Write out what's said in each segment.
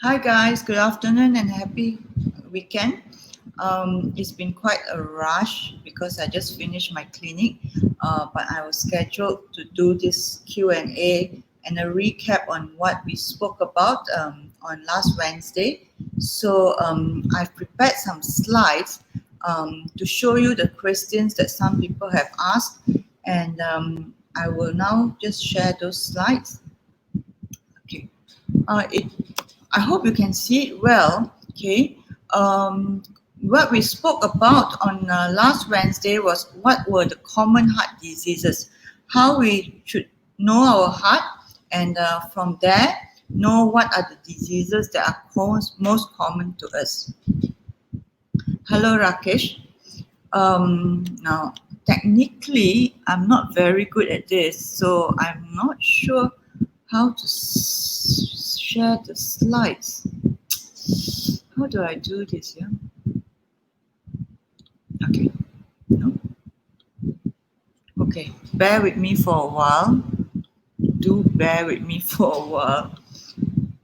Hi guys, good afternoon and happy weekend. It's been quite a rush because I just finished my clinic, but I was scheduled to do this Q&A and a recap on what we spoke about on last Wednesday. So I've prepared some slides to show you the questions that some people have asked, and I will now just share those slides. Okay. I hope you can see it well. Okay. What we spoke about on last Wednesday was what were the common heart diseases, how we should know our heart, and from there know what are the diseases that are most common to us. Hello, Rakesh. Now, technically, I'm not very good at this, so I'm not sure how to share the slides. How do I do this? Yeah. Okay. No. Okay. Bear with me for a while. Do bear with me for a while.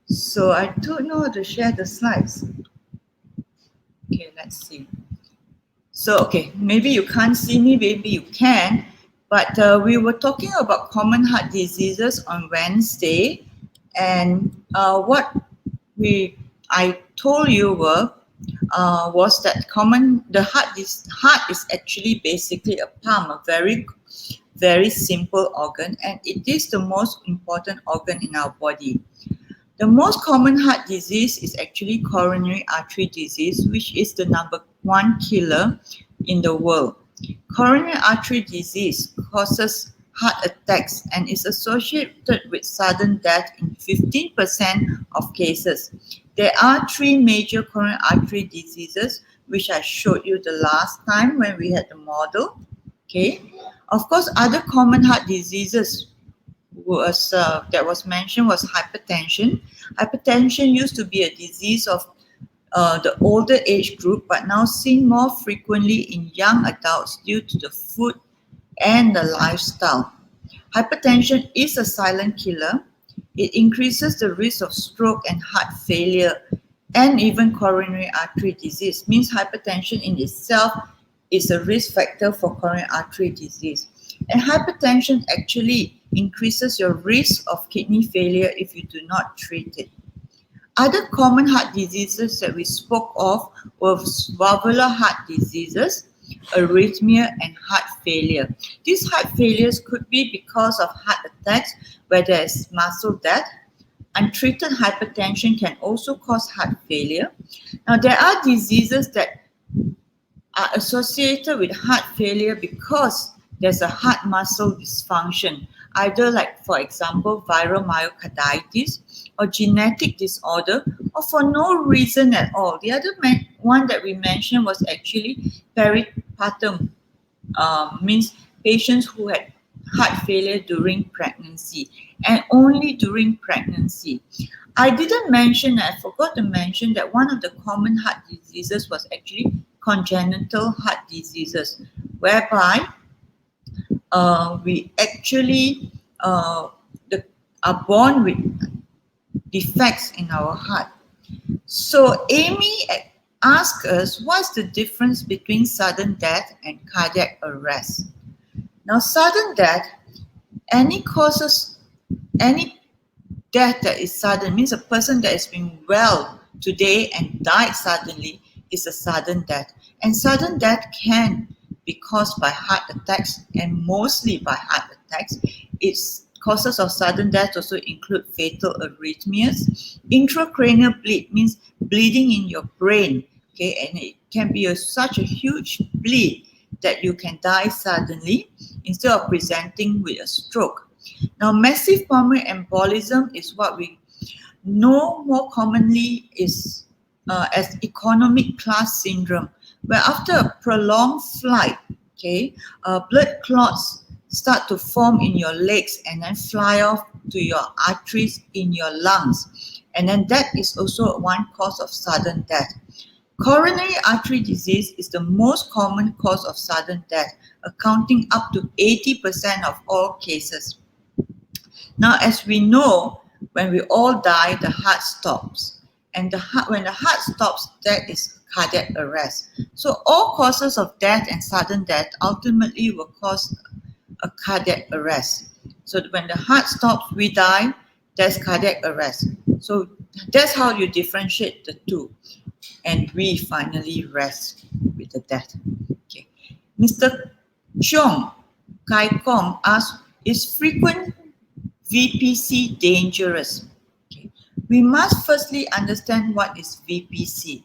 So I don't know how to share the slides. Okay, let's see. So, okay, maybe you can't see me, maybe you can, but we were talking about common heart diseases on Wednesday, and what I told you was that the heart is actually basically a pump, a very simple organ, and it is the most important organ in our body. The most common heart disease is actually coronary artery disease, which is the #1 killer in the world. Coronary artery disease causes heart attacks and is associated with sudden death in 15% of cases. There are three major coronary artery diseases, which I showed you the last time when we had the model. Okay. Of course, other common heart diseases that was mentioned was hypertension. Hypertension used to be a disease of the older age group, but now seen more frequently in young adults due to the food and the lifestyle. Hypertension is a silent killer. It increases the risk of stroke and heart failure and even coronary artery disease. Means hypertension in itself is a risk factor for coronary artery disease. And hypertension actually increases your risk of kidney failure if you do not treat it. Other common heart diseases that we spoke of were valvular heart diseases, arrhythmia, and heart failure. These heart failures could be because of heart attacks where there is muscle death. Untreated hypertension can also cause heart failure. Now, there are diseases that are associated with heart failure because there's a heart muscle dysfunction, either like, for example, viral myocarditis or genetic disorder, or for no reason at all. The other one that we mentioned was actually peripartum, means patients who had heart failure during pregnancy and only during pregnancy. I didn't mention, I forgot to mention that one of the common heart diseases was actually congenital heart diseases, whereby we actually are born with defects in our heart. So Amy asked us, what's the difference between sudden death and cardiac arrest? Now, sudden death, any death that is sudden, means a person that has been well today and died suddenly is a sudden death. And sudden death can be caused by heart attacks, and mostly by heart attacks. Its causes of sudden death also include fatal arrhythmias. Intracranial bleed means bleeding in your brain, okay, and it can be such a huge bleed that you can die suddenly instead of presenting with a stroke. Now, massive pulmonary embolism is what we know more commonly is as economic class syndrome, where after a prolonged flight, okay, blood clots start to form in your legs and then fly off to your arteries in your lungs. And then that is also one cause of sudden death. Coronary artery disease is the most common cause of sudden death, accounting up to 80% of all cases. Now, as we know, when we all die, the heart stops. and when the heart stops, that is cardiac arrest. So all causes of death and sudden death ultimately will cause a cardiac arrest. So when the heart stops, we die, there's cardiac arrest. So that's how you differentiate the two. And we finally rest with the death. Okay. Mr. Cheong Kai Kong asks, is frequent VPC dangerous? Okay. We must firstly understand what is VPC.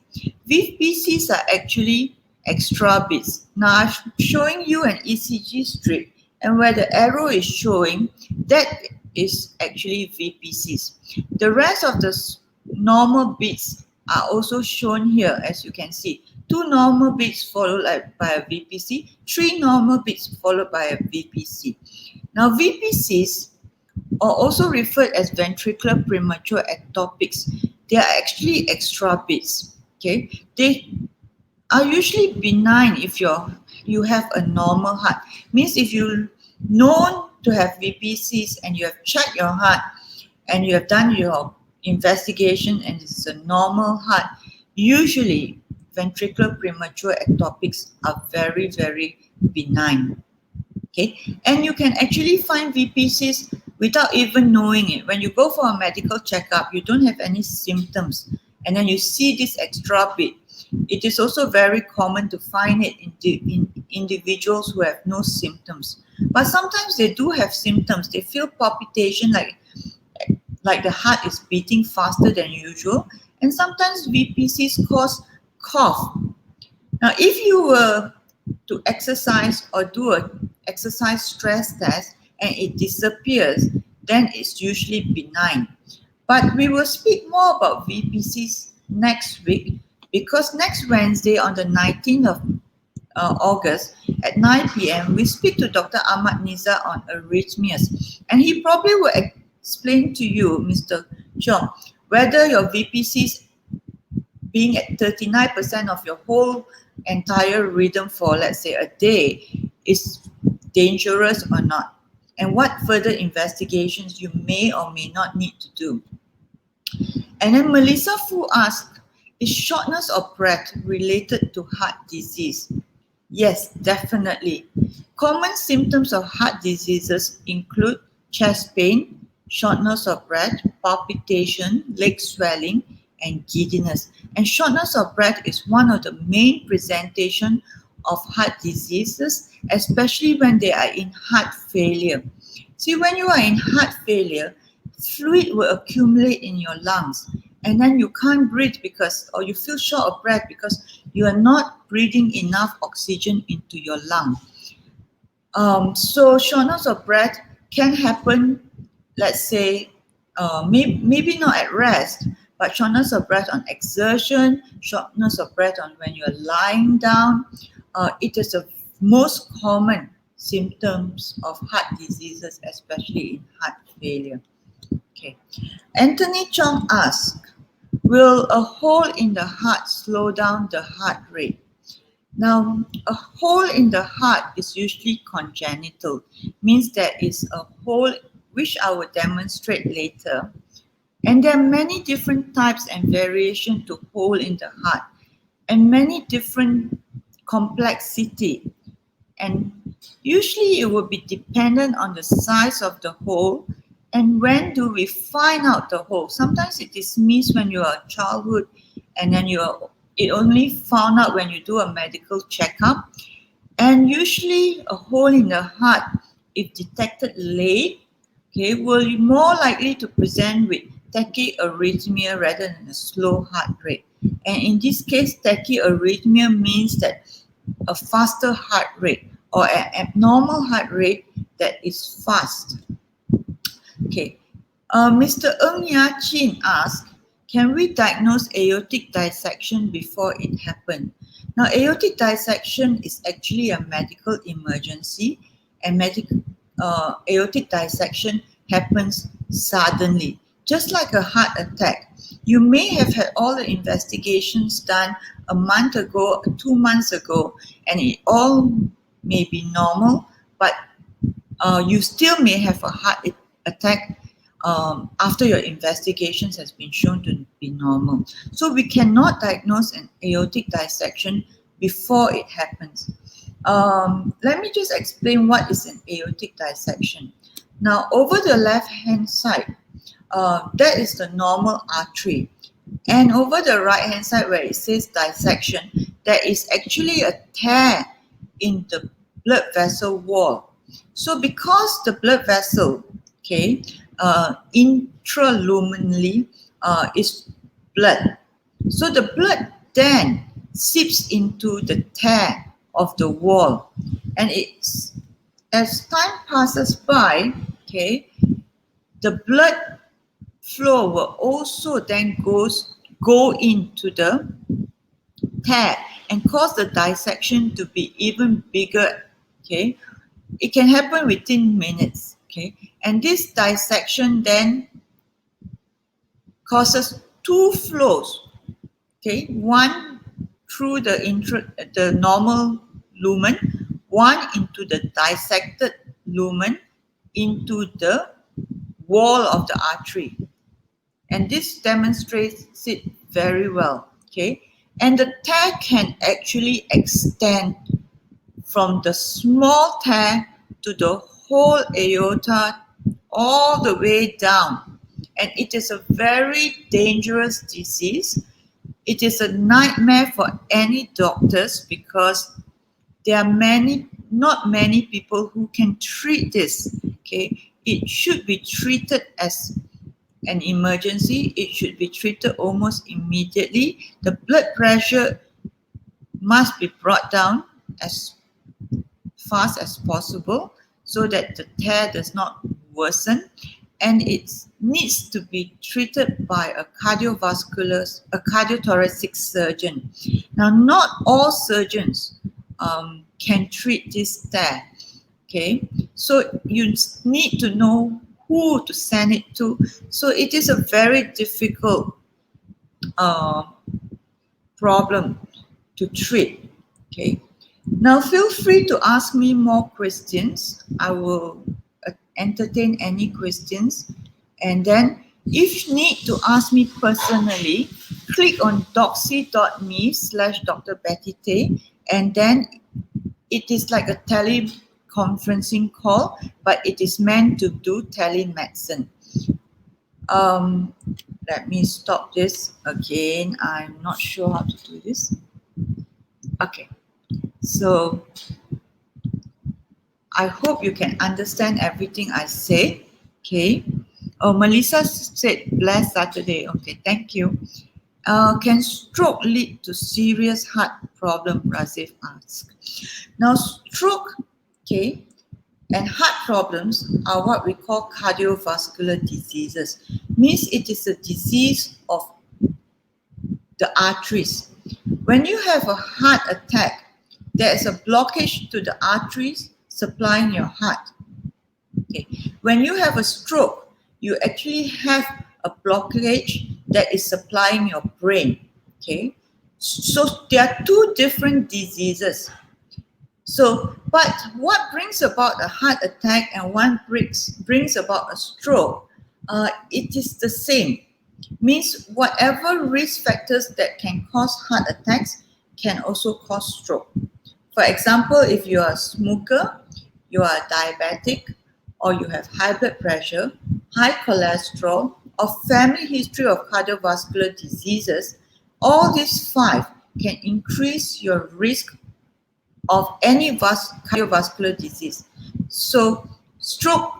VPCs are actually extra bits. Now I'm showing you an ECG strip, and where the arrow is showing, that is actually VPCs. The rest of the normal bits are also shown here, as you can see. 2 normal bits followed by a VPC, 3 normal bits followed by a VPC. Now VPCs are also referred as ventricular premature ectopics. They are actually extra bits. Okay, they are usually benign if you have a normal heart. Means if you known to have VPCs and you have checked your heart and you have done your investigation and it's a normal heart, usually ventricular premature ectopics are very, very benign. Okay, and you can actually find VPCs without even knowing it. When you go for a medical checkup, you don't have any symptoms, and then you see this extra bit. It is also very common to find it in individuals who have no symptoms. But sometimes they do have symptoms. They feel palpitation, like the heart is beating faster than usual, and sometimes VPCs cause cough. Now, if you were to exercise or do an exercise stress test and it disappears, then it's usually benign. But we will speak more about VPCs next week, because next Wednesday on the 19th of August at 9 p.m. we speak to Dr. Ahmad Niza on arrhythmias, and he probably will explain to you, Mr. Cheong, whether your VPCs being at 39% of your whole entire rhythm for, let's say, a day is dangerous or not, and what further investigations you may or may not need to do. And then Melissa Fu asked, is shortness of breath related to heart disease? Yes, definitely. Common symptoms of heart diseases include chest pain, shortness of breath, palpitation, leg swelling, and giddiness. And shortness of breath is one of the main presentation of heart diseases, especially when they are in heart failure. See, when you are in heart failure, fluid will accumulate in your lungs, and then you can't breathe or you feel short of breath because you are not breathing enough oxygen into your lung. So shortness of breath can happen, let's say, maybe not at rest, but shortness of breath on exertion, shortness of breath on when you're lying down. It is the most common symptoms of heart diseases, especially in heart failure. Okay. Anthony Chong asks, will a hole in the heart slow down the heart rate? Now, a hole in the heart is usually congenital, means there is a hole, which I will demonstrate later. And there are many different types and variation to hole in the heart, and many different complexity. And usually it will be dependent on the size of the hole and when do we find out the hole. Sometimes it is missed when you are a childhood, and then it only found out when you do a medical checkup. And usually a hole in the heart, if detected late, okay, will be more likely to present with tachyarrhythmia rather than a slow heart rate. And in this case, tachyarrhythmia means that a faster heart rate or an abnormal heart rate that is fast. Okay, Mr. Ng Ya Chin asked, can we diagnose aortic dissection before it happened? Now, aortic dissection is actually a medical emergency, and aortic dissection happens suddenly, just like a heart attack. You may have had all the investigations done a month ago, 2 months ago, and it all may be normal, but you still may have a heart attack after your investigations has been shown to be normal. So we cannot diagnose an aortic dissection before it happens. Let me just explain what is an aortic dissection. Now, over the left-hand side, that is the normal artery. And over the right-hand side where it says dissection, there is actually a tear in the blood vessel wall. So because the blood vessel, okay, intraluminally is blood. So the blood then seeps into the tear of the wall. And it's, as time passes by, okay, the blood flow will also then go into the tear and cause the dissection to be even bigger. Okay, it can happen within minutes. Okay, and this dissection then causes two flows. Okay, one through the normal lumen, one into the dissected lumen into the wall of the artery. And this demonstrates it very well, okay? And the tear can actually extend from the small tear to the whole aorta all the way down. And it is a very dangerous disease. It is a nightmare for any doctors because there are not many people who can treat this, okay? It should be treated as an emergency. It should be treated almost immediately. The blood pressure must be brought down as fast as possible so that the tear does not worsen, and it needs to be treated by a cardiothoracic surgeon. Now, not all surgeons can treat this tear, okay? So you need to know who to send it to. So it is a very difficult problem to treat. Okay. Now feel free to ask me more questions. I will entertain any questions. And then if you need to ask me personally, click on doxy.me/Dr. Betty Teh, and then it is like a teleconferencing call, but it is meant to do telemedicine. Let me stop this again. I'm not sure how to do this. Okay, so I hope you can understand everything I say. Okay. Oh, Melissa said blessed Saturday. Okay, thank you. Can stroke lead to serious heart problem? Razif asked. Now, stroke, okay, and heart problems are what we call cardiovascular diseases. Means it is a disease of the arteries. When you have a heart attack, there is a blockage to the arteries supplying your heart. Okay. When you have a stroke, you actually have a blockage that is supplying your brain. Okay. So there are two different diseases. So, but what brings about a heart attack and one brings about a stroke, it is the same. Means whatever risk factors that can cause heart attacks can also cause stroke. For example, if you are a smoker, you are diabetic, or you have high blood pressure, high cholesterol, or family history of cardiovascular diseases, all these 5 can increase your risk of any cardiovascular disease. So stroke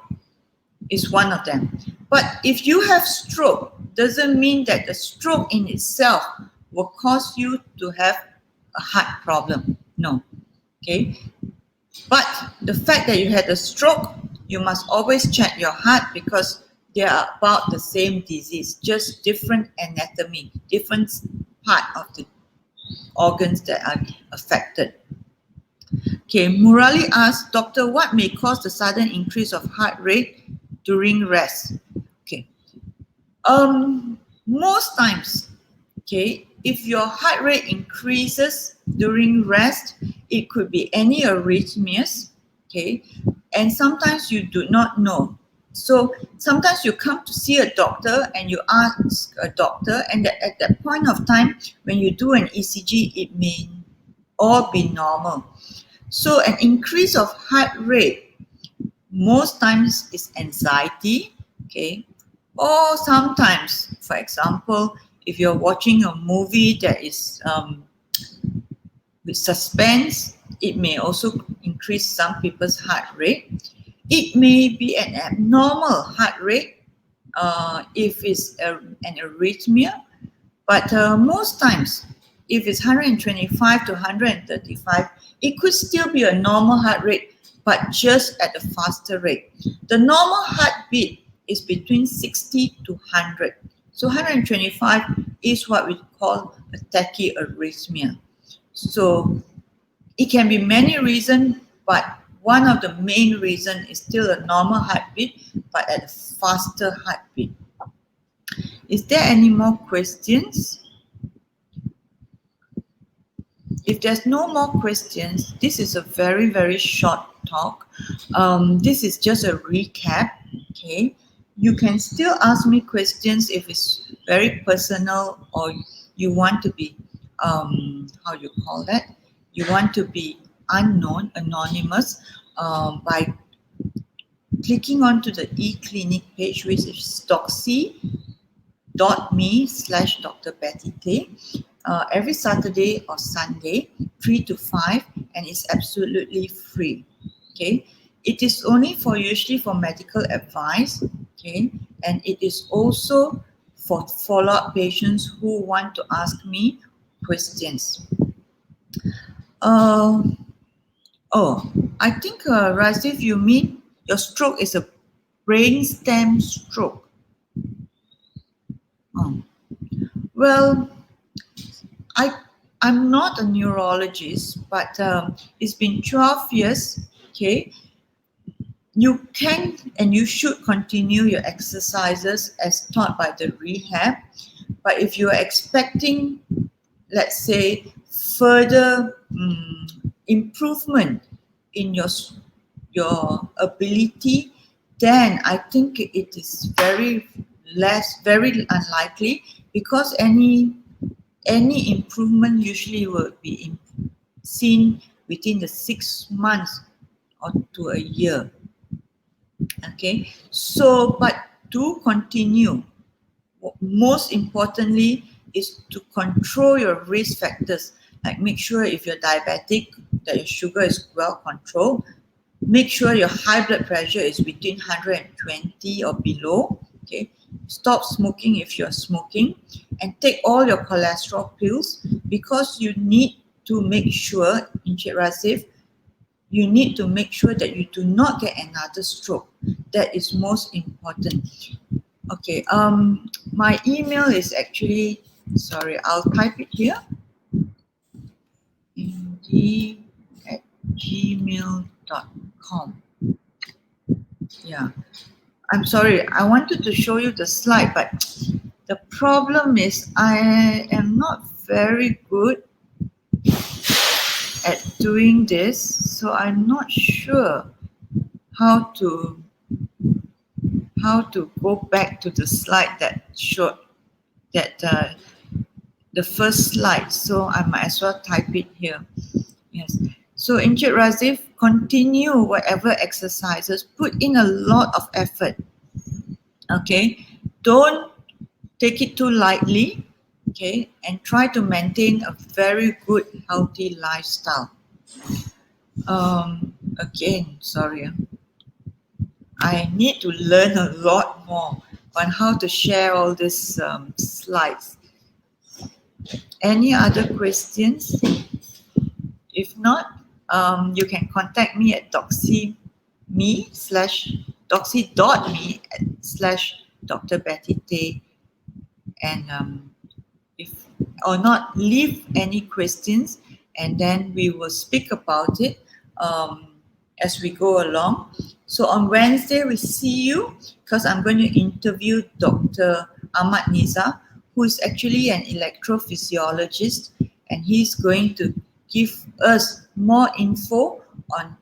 is one of them. But if you have stroke, doesn't mean that the stroke in itself will cause you to have a heart problem. No. Okay. But the fact that you had a stroke, you must always check your heart because they are about the same disease, just different anatomy, different part of the organs that are affected. Okay, Murali asked, Doctor, what may cause the sudden increase of heart rate during rest? Okay. Most times, okay, if your heart rate increases during rest, it could be any arrhythmias, okay, and sometimes you do not know. So sometimes you come to see a doctor and you ask a doctor, and at that point of time, when you do an ECG, it may all be normal. So an increase of heart rate most times is anxiety, okay? Or sometimes, for example, if you're watching a movie that is with suspense, it may also increase some people's heart rate. It may be an abnormal heart rate if it's an arrhythmia, but most times, if it's 125 to 135, it could still be a normal heart rate, but just at a faster rate. The normal heartbeat is between 60 to 100. So 125 is what we call a tachyarrhythmia. So it can be many reasons, but one of the main reasons is still a normal heartbeat, but at a faster heartbeat. Is there any more questions? If there's no more questions, this is a very, very short talk. This is just a recap, okay? You can still ask me questions if it's very personal or you want to be, how you call that? You want to be unknown, anonymous, by clicking onto the eClinic page, which is doxy.me/Dr. Betty Teh. Every Saturday or Sunday, 3 to 5, and it's absolutely free. Okay, it is only usually for medical advice. Okay, and it is also for follow-up patients who want to ask me questions. I think Razif, you mean your stroke is a brainstem stroke. Well, I'm not a neurologist, but it's been 12 years, okay? You can and you should continue your exercises as taught by the rehab, but if you're expecting, let's say, further improvement in your ability, then I think it is very unlikely, because any improvement usually will be seen within the 6 months or to a year. Okay, so but to continue, most importantly is to control your risk factors. Like, make sure if you're diabetic that your sugar is well controlled. Make sure your high blood pressure is between 120 or below. Okay, stop smoking if you're smoking, and take all your cholesterol pills, because you need to make sure, Razif, you need to make sure that you do not get another stroke. That is most important. Okay, my email is actually, sorry, I'll type it here. indeed@gmail.com. Yeah, I'm sorry, I wanted to show you the slide, but the problem is I am not very good at doing this, so I'm not sure how to go back to the slide that showed that the first slide. So I might as well type it here. Yes. So Injured Razif, continue whatever exercises. Put in a lot of effort. Okay. Don't take it too lightly. Okay. And try to maintain a very good, healthy lifestyle. Again, sorry. I need to learn a lot more on how to share all these slides. Any other questions? If not, you can contact me at doxy.me/Dr. Betty Teh, and if or not, leave any questions, and then we will speak about it as we go along. So on Wednesday we see you, because I'm going to interview Dr. Ahmad Niza, who is actually an electrophysiologist, and he's going to give us more info on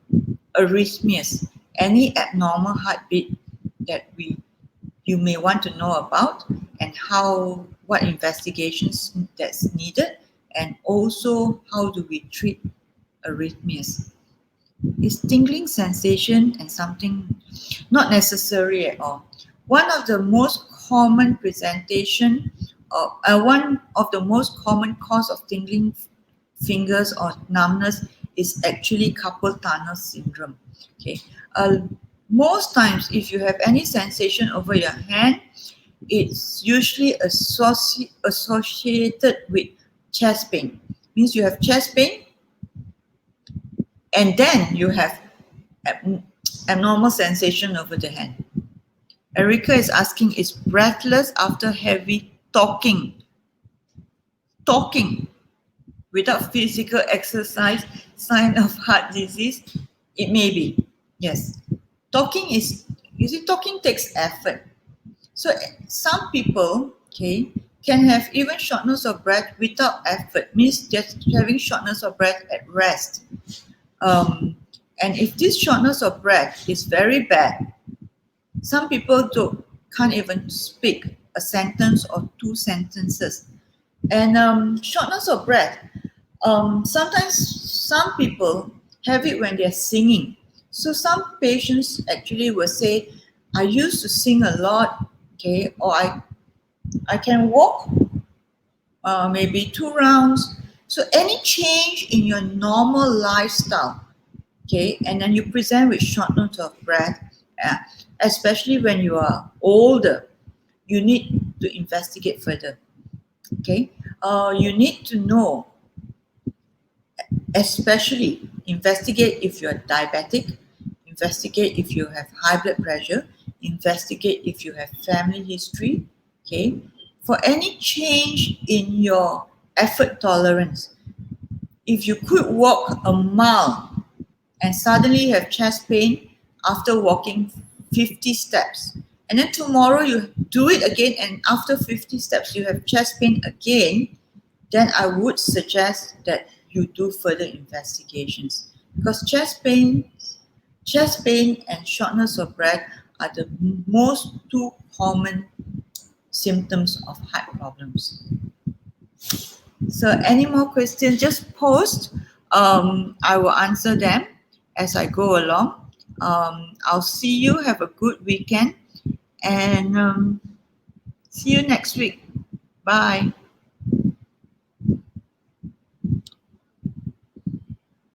arrhythmias, any abnormal heartbeat that you may want to know about, and what investigations that's needed, and also how do we treat arrhythmias. Is tingling sensation and something not necessary at all. One of the most common presentation, one of the most common cause of tingling fingers or numbness is actually carpal tunnel syndrome. Okay, most times if you have any sensation over your hand, it's usually associated with chest pain. Means you have chest pain, and then you have abnormal sensation over the hand. Erica is asking, is breathless after heavy talking without physical exercise sign of heart disease? It may be, yes. Talking takes effort. So some people, okay, can have even shortness of breath without effort, means just having shortness of breath at rest. And if this shortness of breath is very bad, some people can't even speak a sentence or two sentences. And shortness of breath, sometimes some people have it when they're singing. So some patients actually will say, I used to sing a lot, okay, or I can walk maybe 2 rounds. So any change in your normal lifestyle, okay, and then you present with shortness of breath, especially when you are older, you need to investigate further. Okay, you need to know, especially investigate if you're diabetic, investigate if you have high blood pressure, investigate if you have family history. Okay, for any change in your effort tolerance. If you could walk a mile and suddenly have chest pain after walking 50 steps, and then tomorrow you do it again and after 50 steps you have chest pain again, then I would suggest that you do further investigations, because chest pain and shortness of breath are the most two common symptoms of heart problems. So any more questions, just post. I will answer them as I go along. I'll see you. Have a good weekend, and see you next week. Bye.